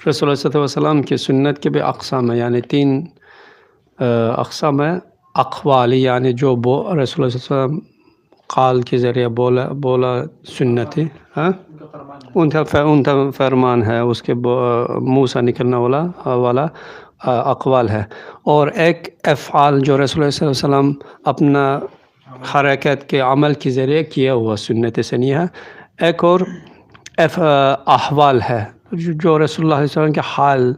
رسول اللہ صلی اللہ علیہ وسلم کی سنت کے بھی اقسام ہیں، یعنی 3 اقسام ہیں اقوالی، یعنی جو رسول اللہ صلی اللہ علیہ وسلم قال کے ذریعے بولا سنت ہے، ہاں ان کا فرمان ہے، اس کے منہ سے نکلنے والا اقوال ہے، اور ایک افعال جو رسول اللہ صلی اللہ علیہ وسلم اپنا حرکت کے عمل کے ذریعے کیا ہوا سنت سنیہ ہے، ایک اور احوال ہے جو رسول اللہ علیہ وسلم کے حال،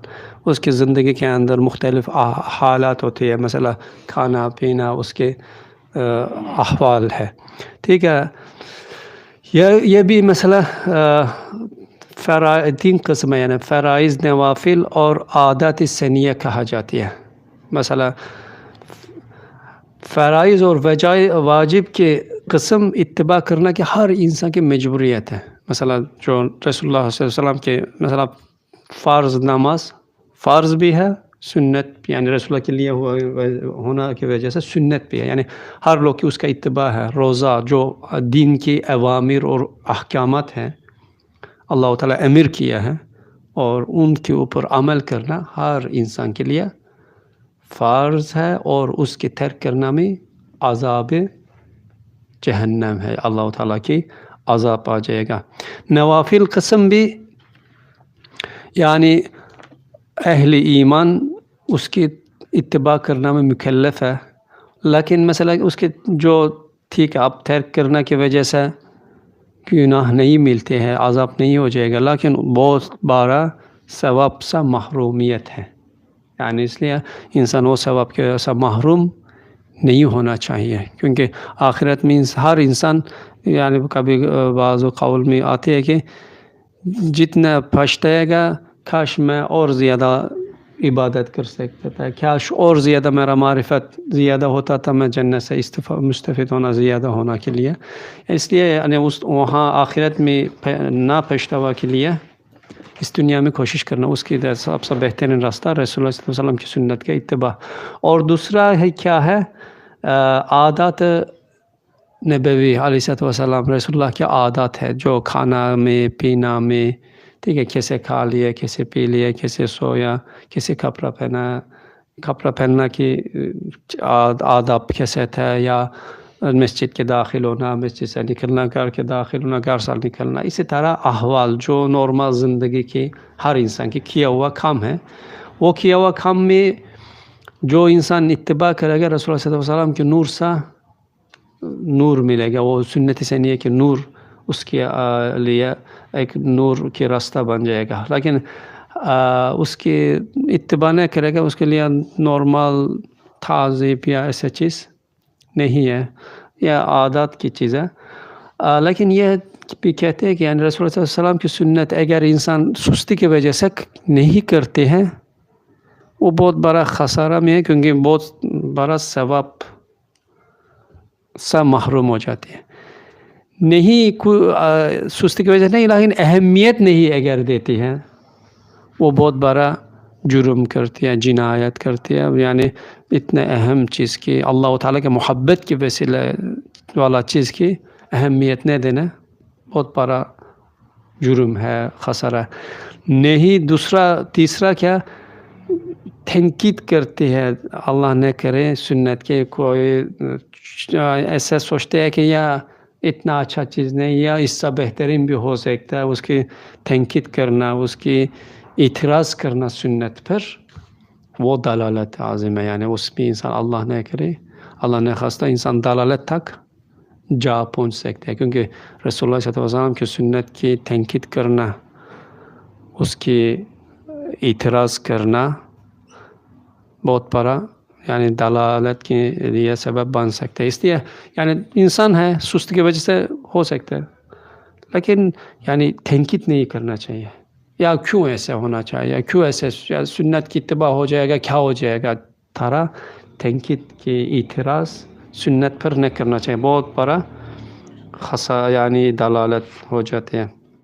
اس کی زندگی کے اندر مختلف حالات ہوتی ہے، مثلا کھانا پینا، اس کے احوال ہے، ٹھیک ہے۔ یہ بھی مسئلہ 3 قسم ہے، یعنی فرائض، نوافل اور عادات سنیہ کہا جاتی ہے۔ مثلا فرائض اور واجب کے قسم اتباع کرنا کہ ہر انسان کی مجبوریت ہے، مثلا جو رسول اللہ صلی اللہ علیہ وسلم کے مثلا فرض نماز فرض بھی ہے، سنت یعنی رسول اللہ کے لیے ہونا کی وجہ سے سنت بھی ہے، یعنی ہر لوگ کی اس کا اتباع ہے۔ روزہ جو دین کی اوامر اور احکامات ہیں، اللہ تعالیٰ امر کیا ہے، اور ان کے اوپر عمل کرنا ہر انسان کے لیے فرض ہے، اور اس کے ترک کرنا میں عذاب جہنم ہے، اللہ تعالیٰ کی عذاب آ جائے گا۔ نوافل قسم بھی یعنی اہل ایمان اس کی اتباع کرنا میں مکلف ہے، لیکن مثلا اس کے جو ٹھیک ہے اب ترک کرنا کی وجہ سے گناہ نہیں ملتے ہیں، عذاب نہیں ہو جائے گا، لیکن بہت بڑا ثواب سے محرومیت ہے، یعنی اس لیے انسان وہ ثواب کے سے محروم نہیں ہونا چاہیے، کیونکہ آخرت میں ہر انسان یعنی کبھی بعض قول میں آتے ہیں کہ جتنا پچھتائے گا کاش میں اور زیادہ عبادت کر سکتا تھا، کاش اور زیادہ میرا معرفت زیادہ ہوتا تھا، میں جنت سے مستفید ہونا زیادہ ہونا کے لیے، اس لیے یعنی وہاں آخرت میں نہ پچھتاوا کے لیے اس دنیا میں کوشش کرنا، اس کی سب سے بہترین راستہ رسول اللہ صلی اللہ علیہ وسلم کی سنت کا اتباع۔ اور دوسرا ہے کیا ہے، عادات نبوی علیہ السلام، رسول اللہ کے عادات ہے، جو کھانا میں پینا میں، ٹھیک ہے، کیسے کھا لیا، کیسے پی لیا، کیسے سویا، کیسے کپڑا پہننا کی آداب کیسے تھا، یا مسجد کے داخل ہونا، مسجد سے نکلنا، گھر کے داخل ہونا، گھر سے نکلنا، اسی طرح احوال جو نارمل زندگی کی ہر انسان کی کیا ہوا کام ہے، وہ کیا ہوا کام میں جو انسان اتباع کرے گا رسول اللہ صلی اللہ علیہ وسلم کے نور سے نور ملے گا، وہ سنت سنیہ کے نور اس کے لیے ایک نور کے راستہ بن جائے گا، لیکن اس کے اتباع نہیں کرے گا، اس کے لیے نارمل تہذیب یا ایسا چیز نہیں ہے، یا عادات کی چیز ہے۔ لیکن یہ بھی کہتے ہیں کہ یعنی رسول اللہ صلی اللہ علیہ وسلم کی سنت اگر انسان سستی کی وجہ سے نہیں کرتے ہیں، وہ بہت بڑا خسارہ میں ہے، کیونکہ بہت بڑا ثواب سے محروم ہو جاتے ہیں۔ نہیں سستی کی وجہ سے نہیں، لیکن اہمیت نہیں اگر دیتی ہیں، وہ بہت بڑا جرم کرتی ہے، جنایت کرتی ہے، یعنی اتنا اہم چیز کی اللہ تعالیٰ کے محبت کی وسیلہ والا چیز کی اہمیت نہیں دینا بہت بڑا جرم ہے، خسارہ ہے۔ نہیں تیسرا کیا، تنقید کرتی ہے، اللہ نہ کرے سنت کے کوئی ایسا سوچتے ہیں کہ یا اتنا اچھا چیز نہیں، یا اس سے بہترین بھی ہو سکتا ہے، اس کی تنقید کرنا، اس کی اعتراض کرنا سنت پر، وہ دلالت عظیم ہے، یعنی اس میں انسان اللہ نہ کرے، اللہ نے خواستہ انسان دلالت تک جا پہنچ سکتا ہے، کیونکہ رسول اللہ صلی اللہ علیہ وسلم کی سنت کی تنقید کرنا، اس کی اعتراض کرنا بہت بڑا یعنی دلالت کے لیے سبب بن سکتا ہے۔ اس لیے یعنی انسان ہے، سست کی وجہ سے ہو سکتا ہے، لیکن یعنی تنقید نہیں کرنا چاہیے، یا کیوں ایسا ہونا چاہیے، کیوں ایسے سنت کی اتباع ہو جائے گا، کیا ہو جائے گا، تھارا تنقید کی اعتراض سنت پر نہ کرنا چاہیے، بہت بڑا یعنی دلالت ہو جاتے ہیں۔